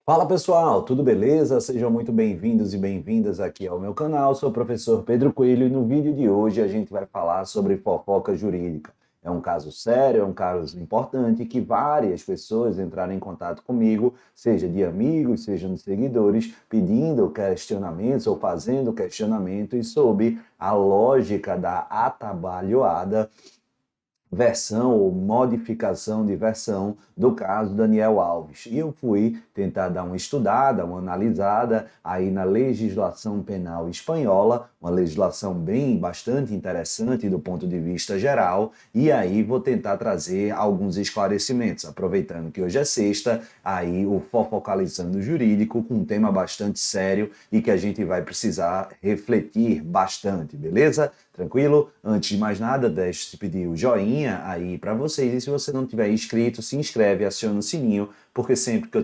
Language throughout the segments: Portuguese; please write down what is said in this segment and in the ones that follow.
Fala pessoal, tudo beleza? Sejam muito bem-vindos e bem-vindas aqui ao meu canal. Sou o professor Pedro Coelho e no vídeo de hoje a gente vai falar sobre fofoca jurídica. É um caso sério, é um caso importante que várias pessoas entraram em contato comigo, seja de amigos, seja de seguidores, pedindo questionamentos ou fazendo questionamentos sobre a lógica da atabalhoada versão ou modificação de versão do caso Daniel Alves. E eu fui tentar dar uma estudada, uma analisada aí na legislação penal espanhola, uma legislação bastante interessante do ponto de vista geral, e aí vou tentar trazer alguns esclarecimentos, aproveitando que hoje é sexta, aí o Fofocalizando Jurídico com um tema bastante sério e que a gente vai precisar refletir bastante, beleza? Tranquilo? Antes de mais nada, deixe pedir o joinha aí para vocês. E se você não tiver inscrito, se inscreve, aciona o sininho, porque sempre que eu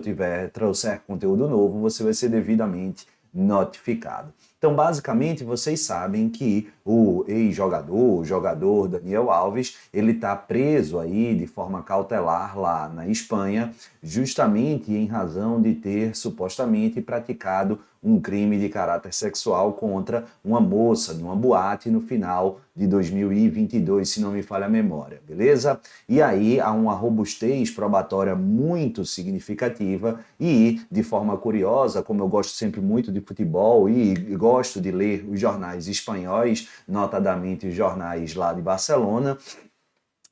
trouxer conteúdo novo, você vai ser devidamente notificado. Então, basicamente, vocês sabem que o ex-jogador, o jogador Daniel Alves, ele está preso aí de forma cautelar lá na Espanha, justamente em razão de ter supostamente praticado um crime de caráter sexual contra uma moça numa boate no final de 2022, se não me falha a memória, beleza? E aí há uma robustez probatória muito significativa e, de forma curiosa, como eu gosto sempre muito de futebol e gosto de ler os jornais espanhóis, notadamente os jornais lá de Barcelona,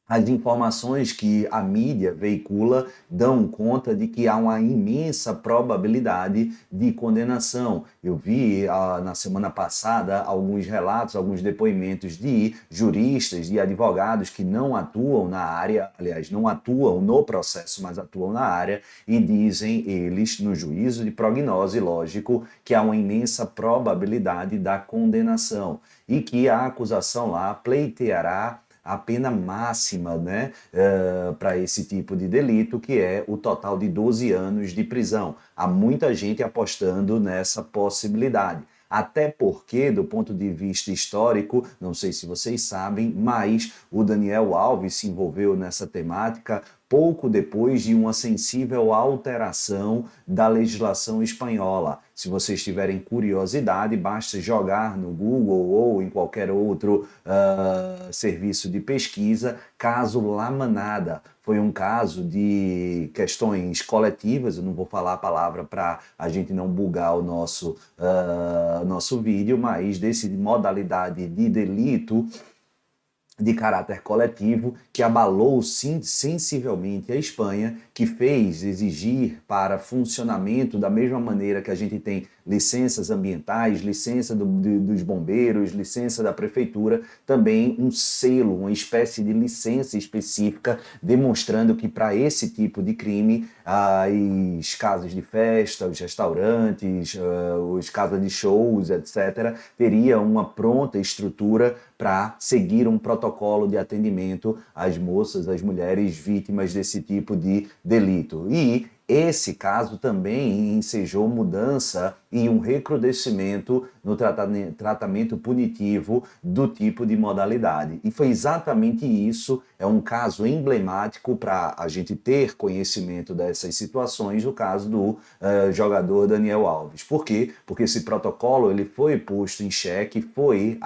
as informações que a mídia veicula dão conta de que há uma imensa probabilidade de condenação. Eu vi na semana passada alguns relatos, alguns depoimentos de juristas, de advogados que não atuam na área, aliás, não atuam no processo, mas atuam na área, e dizem eles, no juízo de prognose, lógico, que há uma imensa probabilidade da condenação e que a acusação lá pleiteará a pena máxima, né, para esse tipo de delito, que é o total de 12 anos de prisão. Há muita gente apostando nessa possibilidade. Até porque, do ponto de vista histórico, não sei se vocês sabem, mas o Daniel Alves se envolveu nessa temática pouco depois de uma sensível alteração da legislação espanhola. Se vocês tiverem curiosidade, basta jogar no Google ou em qualquer outro serviço de pesquisa, caso La Manada. Foi um caso de questões coletivas, eu não vou falar a palavra para a gente não bugar o nosso vídeo, mas desse modalidade de delito de caráter coletivo que abalou sensivelmente a Espanha, que fez exigir para funcionamento da mesma maneira que a gente tem licenças ambientais, licença dos bombeiros, licença da prefeitura, também um selo, uma espécie de licença específica, demonstrando que para esse tipo de crime, as casas de festa, os restaurantes, as casas de shows, etc., teria uma pronta estrutura para seguir um protocolo de atendimento às moças, às mulheres vítimas desse tipo de delito. E esse caso também ensejou mudança e um recrudescimento no tratamento punitivo do tipo de modalidade. E foi exatamente isso, é um caso emblemático para a gente ter conhecimento dessas situações, o caso do jogador Daniel Alves. Por quê? Porque esse protocolo ele foi posto em xeque, foi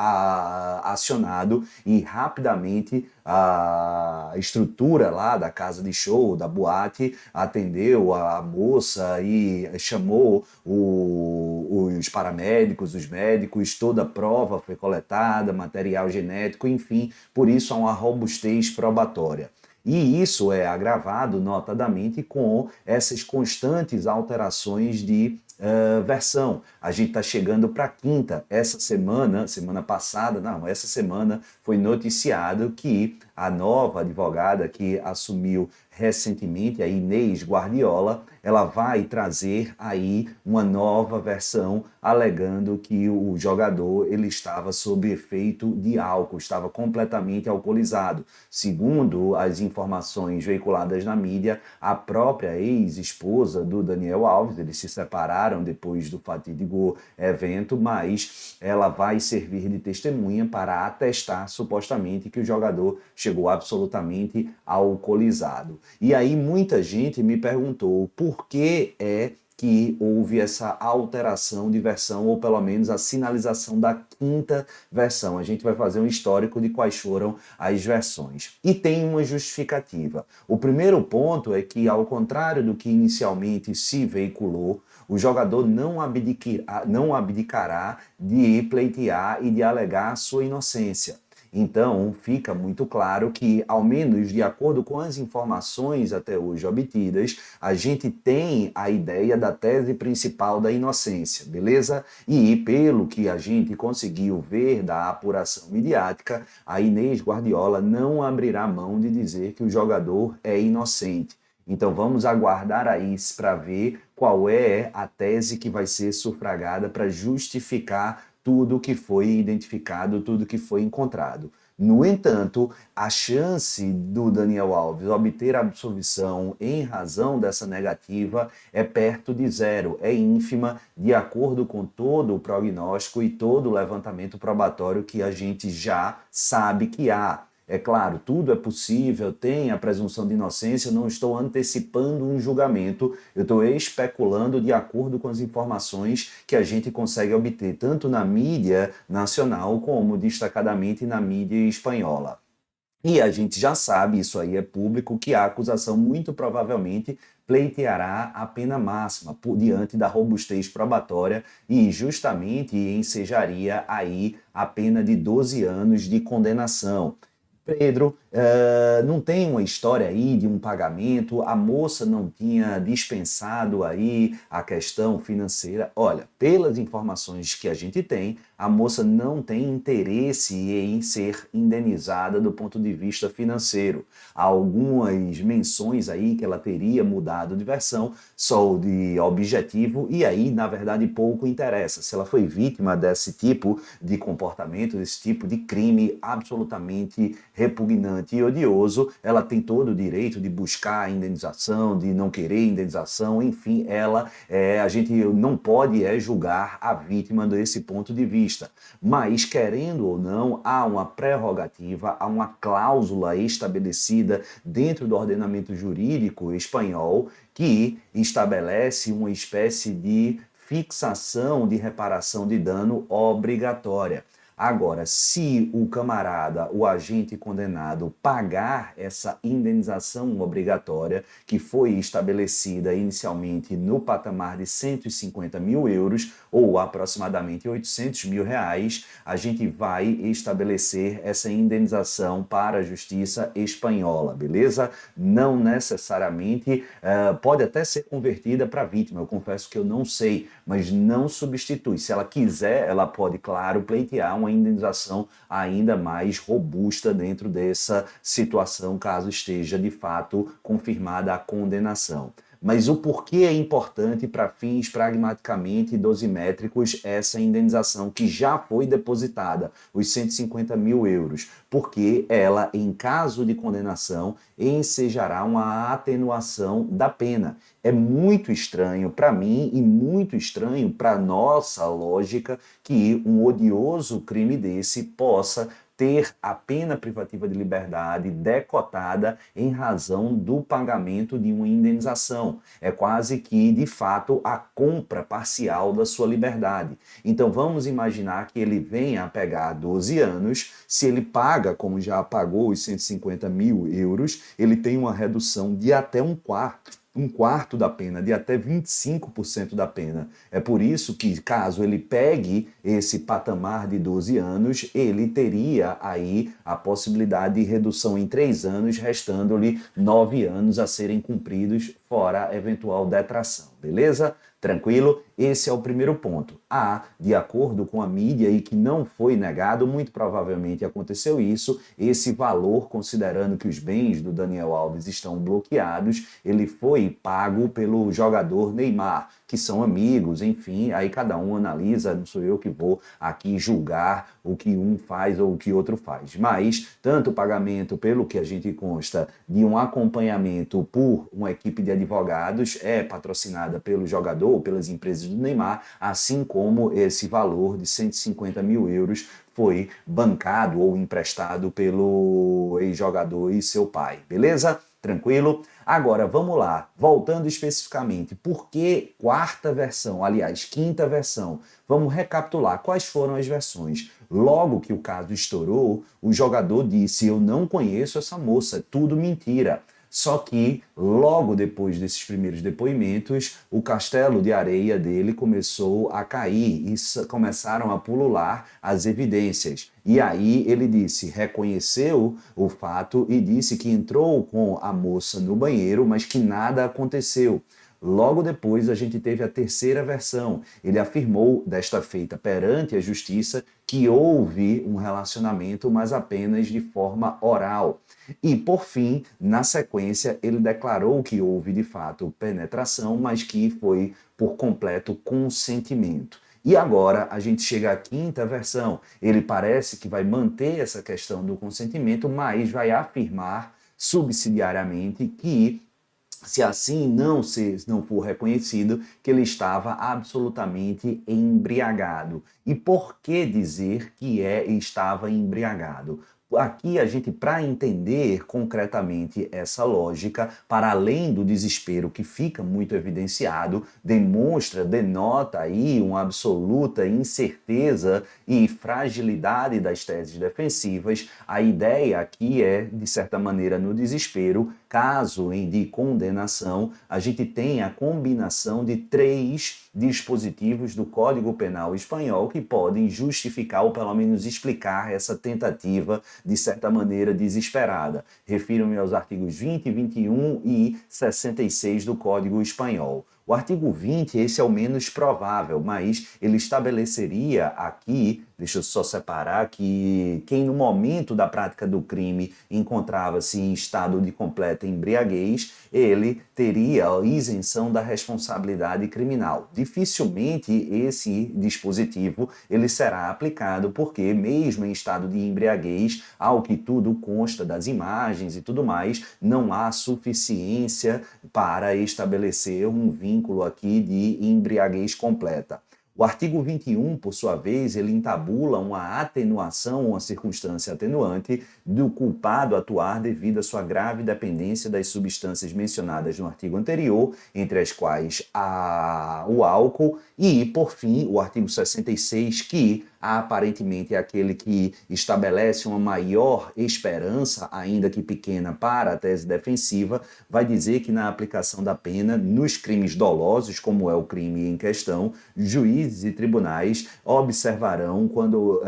acionado e rapidamente a estrutura lá da casa de show, da boate, atendeu a moça e chamou os paramédicos, os médicos, toda a prova foi coletada, material genético, enfim, por isso há uma robustez probatória. E isso é agravado notadamente com essas constantes alterações de versão. A gente está chegando para a quinta. Essa semana passada, não, essa semana foi noticiado que a nova advogada que assumiu recentemente, a Inês Guardiola, ela vai trazer aí uma nova versão alegando que o jogador ele estava sob efeito de álcool, estava completamente alcoolizado. Segundo as informações veiculadas na mídia, a própria ex-esposa do Daniel Alves, eles se separaram depois do fatídico evento, mas ela vai servir de testemunha para atestar supostamente que o jogador chegou absolutamente alcoolizado. E aí muita gente me perguntou por que que houve essa alteração de versão, ou pelo menos a sinalização da quinta versão. A gente vai fazer um histórico de quais foram as versões. E tem uma justificativa. O primeiro ponto é que, ao contrário do que inicialmente se veiculou, o jogador não abdicará de pleitear e de alegar sua inocência. Então, fica muito claro que, ao menos de acordo com as informações até hoje obtidas, a gente tem a ideia da tese principal da inocência, beleza? E, pelo que a gente conseguiu ver da apuração midiática, a Inês Guardiola não abrirá mão de dizer que o jogador é inocente. Então vamos aguardar aí para ver qual é a tese que vai ser sufragada para justificar tudo que foi identificado, tudo que foi encontrado. No entanto, a chance do Daniel Alves obter absolvição em razão dessa negativa é perto de zero, é ínfima, de acordo com todo o prognóstico e todo o levantamento probatório que a gente já sabe que há. É claro, tudo é possível, tem a presunção de inocência, não estou antecipando um julgamento, eu estou especulando de acordo com as informações que a gente consegue obter, tanto na mídia nacional como destacadamente na mídia espanhola. E a gente já sabe, isso aí é público, que a acusação muito provavelmente pleiteará a pena máxima diante da robustez probatória e justamente ensejaria aí a pena de 12 anos de condenação. Pedro, não tem uma história aí de um pagamento, a moça não tinha dispensado aí a questão financeira. Olha, pelas informações que a gente tem, a moça não tem interesse em ser indenizada do ponto de vista financeiro. Há algumas menções aí que ela teria mudado de versão, só de objetivo, e aí, na verdade, pouco interessa. Se ela foi vítima desse tipo de comportamento, desse tipo de crime absolutamente repugnante e odioso, ela tem todo o direito de buscar a indenização, de não querer indenização, enfim, a gente não pode julgar a vítima desse ponto de vista. Mas, querendo ou não, há uma prerrogativa, há uma cláusula estabelecida dentro do ordenamento jurídico espanhol que estabelece uma espécie de fixação de reparação de dano obrigatória. Agora, se o camarada, o agente condenado, pagar essa indenização obrigatória, que foi estabelecida inicialmente no patamar de 150 mil euros, ou aproximadamente 800 mil reais, a gente vai estabelecer essa indenização para a justiça espanhola, beleza? Não necessariamente, pode até ser convertida para a vítima, eu confesso que eu não sei, mas não substitui. Se ela quiser, ela pode, claro, pleitear uma indenização ainda mais robusta dentro dessa situação, caso esteja de fato confirmada a condenação. Mas o porquê é importante para fins pragmaticamente dosimétricos essa indenização que já foi depositada, os 150 mil euros? Porque ela, em caso de condenação, ensejará uma atenuação da pena. É muito estranho para mim e muito estranho para nossa lógica que um odioso crime desse possa ter a pena privativa de liberdade decotada em razão do pagamento de uma indenização. É quase que, de fato, a compra parcial da sua liberdade. Então vamos imaginar que ele venha a pegar 12 anos, se ele paga, como já pagou os 150 mil euros, ele tem uma redução de até um quarto da pena, de até 25% da pena. É por isso que, caso ele pegue esse patamar de 12 anos, ele teria aí a possibilidade de redução em 3 anos, restando-lhe 9 anos a serem cumpridos, fora a eventual detração, beleza? Tranquilo? Esse é o primeiro ponto. De acordo com a mídia e que não foi negado, muito provavelmente aconteceu isso, esse valor, considerando que os bens do Daniel Alves estão bloqueados, ele foi pago pelo jogador Neymar, que são amigos, enfim, aí cada um analisa, não sou eu que vou aqui julgar o que um faz ou o que outro faz. Mas, tanto o pagamento, pelo que a gente consta, de um acompanhamento por uma equipe de advogados é patrocinada pelo jogador ou pelas empresas do Neymar, assim como esse valor de 150 mil euros foi bancado ou emprestado pelo ex-jogador e seu pai, beleza? Tranquilo? Agora, vamos lá. Voltando especificamente, por que quarta versão? Aliás, quinta versão. Vamos recapitular quais foram as versões. Logo que o caso estourou, o jogador disse: eu não conheço essa moça, é tudo mentira. Só que, logo depois desses primeiros depoimentos, o castelo de areia dele começou a cair e começaram a pulular as evidências. E aí ele disse, reconheceu o fato e disse que entrou com a moça no banheiro, mas que nada aconteceu. Logo depois, a gente teve a terceira versão. Ele afirmou, desta feita perante a justiça, que houve um relacionamento, mas apenas de forma oral. E, por fim, na sequência, ele declarou que houve, de fato, penetração, mas que foi por completo consentimento. E agora a gente chega à quinta versão. Ele parece que vai manter essa questão do consentimento, mas vai afirmar subsidiariamente que se assim não for reconhecido, que ele estava absolutamente embriagado. E por que dizer que estava embriagado? Aqui a gente, para entender concretamente essa lógica, para além do desespero que fica muito evidenciado, denota aí uma absoluta incerteza e fragilidade das teses defensivas. A ideia aqui é, de certa maneira, no desespero, caso de condenação, a gente tem a combinação de 3 dispositivos do Código Penal espanhol que podem justificar ou pelo menos explicar essa tentativa de certa maneira desesperada. Refiro-me aos artigos 20, 21 e 66 do Código Espanhol. O artigo 20, esse é o menos provável, mas ele estabeleceria aqui, deixa eu só separar, que quem no momento da prática do crime encontrava-se em estado de completa embriaguez, ele teria a isenção da responsabilidade criminal. Dificilmente esse dispositivo ele será aplicado, porque mesmo em estado de embriaguez, ao que tudo consta das imagens e tudo mais, não há suficiência para estabelecer um vínculo aqui de embriaguez completa. O artigo 21, por sua vez, ele entabula uma atenuação, uma circunstância atenuante do culpado atuar devido à sua grave dependência das substâncias mencionadas no artigo anterior, entre as quais o álcool, e, por fim, o artigo 66, que aparentemente é aquele que estabelece uma maior esperança, ainda que pequena, para a tese defensiva, vai dizer que na aplicação da pena, nos crimes dolosos, como é o crime em questão, juízes e tribunais observarão quando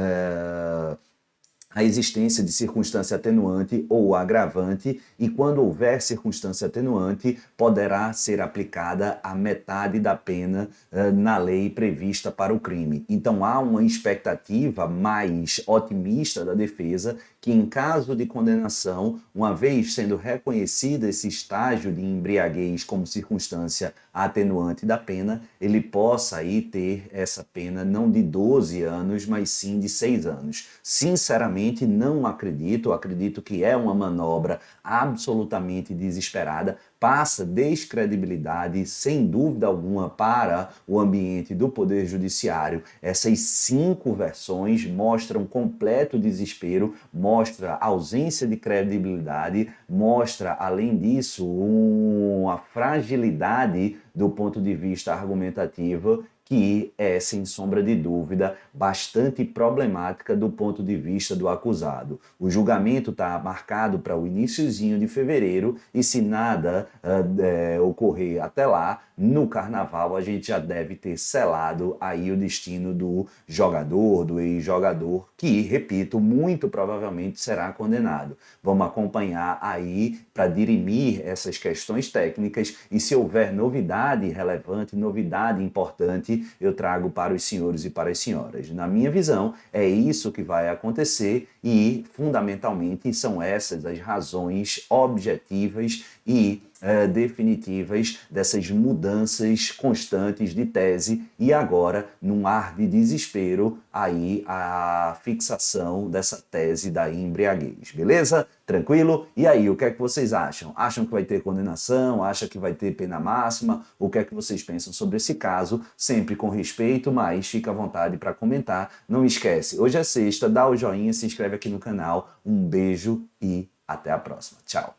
a existência de circunstância atenuante ou agravante, e quando houver circunstância atenuante, poderá ser aplicada a metade da pena na lei prevista para o crime. Então há uma expectativa mais otimista da defesa que, em caso de condenação, uma vez sendo reconhecido esse estágio de embriaguez como circunstância atenuante da pena, ele possa aí ter essa pena não de 12 anos, mas sim de 6 anos. Sinceramente, não acredito que é uma manobra absolutamente desesperada, passa descredibilidade, sem dúvida alguma, para o ambiente do Poder Judiciário. Essas 5 versões mostram completo desespero, mostra ausência de credibilidade, mostra, além disso, uma fragilidade do ponto de vista argumentativo, que é, sem sombra de dúvida, bastante problemática do ponto de vista do acusado. O julgamento está marcado para o iniciozinho de fevereiro e, se nada ocorrer até lá, no carnaval a gente já deve ter selado aí o destino do jogador, do ex-jogador, que, repito, muito provavelmente será condenado. Vamos acompanhar aí para dirimir essas questões técnicas, e se houver novidade relevante, novidade importante, eu trago para os senhores e para as senhoras. Na minha visão, é isso que vai acontecer e, fundamentalmente, são essas as razões objetivas e definitivas dessas mudanças constantes de tese, e agora, num ar de desespero, aí a fixação dessa tese da embriaguez. Beleza? Tranquilo? E aí, o que é que vocês acham? Acham que vai ter condenação? Acham que vai ter pena máxima? O que é que vocês pensam sobre esse caso? Sempre com respeito, mas fica à vontade para comentar. Não esquece, hoje é sexta, dá o joinha, se inscreve aqui no canal. Um beijo e até a próxima. Tchau!